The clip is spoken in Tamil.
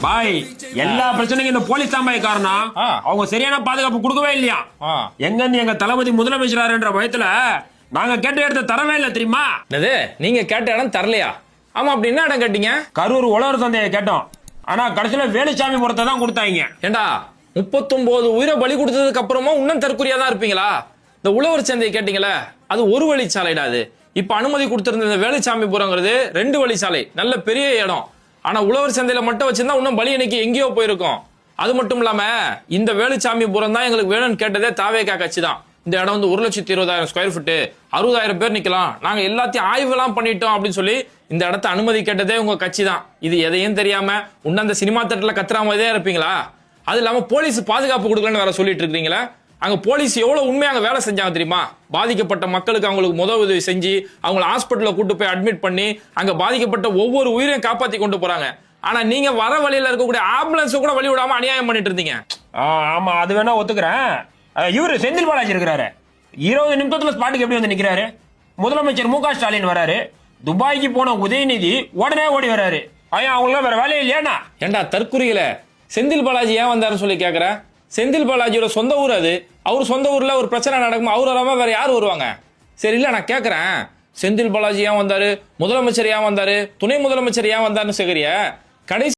பாய் எல்லா பிரச்சனைக்கும் இந்த போலீஸ் தான் பாய் காரணம். அவங்க சரியான பாதுகாப்பு கொடுக்கவே இல்லையா? எங்க எங்க தளபதி முதலமைச்சராருன்ற பயத்துல நாங்க கேட்ட இடத்த தரவே இல்லை தெரியுமா? நீங்க கேட்ட இடம் தரலையா? ஆமா, அப்படி என்ன இடம் கேட்டீங்க? கரூர் உழவர் சந்தையை கேட்டோம். ஆனா கடைசியில வேலுச்சாமி புறத்தை தான் கொடுத்தாங்க. ஏண்டா 39 உயிரை பலி கொடுத்ததுக்கு அப்புறமா இன்னும் தற்கொலையா தான் இருப்பீங்களா? இந்த உழவர் சந்தையை கேட்டீங்களா, அது ஒரு வழிச்சாலைடா. அது இப்ப அனுமதி கொடுத்திருந்த இந்த வேலுச்சாமிபுரங்கிறது 2 வழிச்சாலை, நல்ல பெரிய இடம். ஆனா உழவர் சந்தையில மட்டும் வச்சிருந்தா இன்னும் பலி எண்ணிக்கை எங்கேயோ போயிருக்கும். அது மட்டும் இல்லாம இந்த வேலுச்சாமிபுரம் தான் எங்களுக்கு வேணும்னு கேட்டதே தாவேகா கட்சி தான். இந்த இடம் வந்து 1,20,000 ஸ்கொயர் ஃபீட், 60,000 பேர் நிக்கலாம், நாங்க எல்லாத்தையும் ஆய்வு எல்லாம் பண்ணிட்டோம் அப்படின்னு சொல்லி இந்த இடத்த அனுமதி கேட்டதே உங்க கட்சி தான். இது எதையும் தெரியாம உன்ன அந்த சினிமா தேட்டர்ல கத்துற மாதிரியே இருப்பீங்களா? அது இல்லாம போலீஸ் பாதுகாப்பு கொடுக்கலன்னு வேற சொல்லிட்டு இருக்கீங்களா? அங்க போலீஸ் எவ்வளவு உண்மையாக வேலை செஞ்சாங்க தெரியுமா? பாதிக்கப்பட்ட மக்களுக்கு அவங்களுக்கு உதவி செஞ்சு அவங்களை ஹாஸ்பிட்டல்ல கூட்டு போய் அட்மிட் பண்ணி அங்க பாதிக்கப்பட்ட ஒவ்வொரு உயிரையும் காப்பாத்தி கொண்டு போறாங்க. ஆனா நீங்க வர வழியில இருக்கக்கூடிய ஆம்புலன்ஸ் கூட வழி விடாம அநியாயம் பண்ணிட்டு இருந்தீங்க. ஆமா, அது வேணா ஒத்துக்கிறேன். இவரு செந்தில் பாலாஜி இருக்கிறாரு, 20 நிமிஷத்துல ஸ்பாட்டுக்கு எப்படி வந்து நிக்கிறாரு? முதலமைச்சர் மு க ஸ்டாலின் வராரு, துபாய்க்கு போன உதயநிதி உடனே ஓடி வராரு. அவங்களாம் வேற வேலையே இல்லையானா? ஏண்டா தற்குறியில செந்தில் பாலாஜி ஏன் வந்தாருன்னு சொல்லி கேக்குற? செந்தில் பாலாஜியோட சொந்த ஊர் அது. அவர் சொந்த ஊர்ல ஒரு பிரச்சனை நடக்கும், அவர் வராம வேற யார் வருவாங்க? சரி, இல்ல நான் கேக்குறேன், செந்தில் பாலாஜி ஏன் வந்தாரு, முதலமைச்சர் ஏன் வந்தாரு, துணை முதலமைச்சர் ஏன் வந்தாருன்னு கேக்குறிய? கடைசி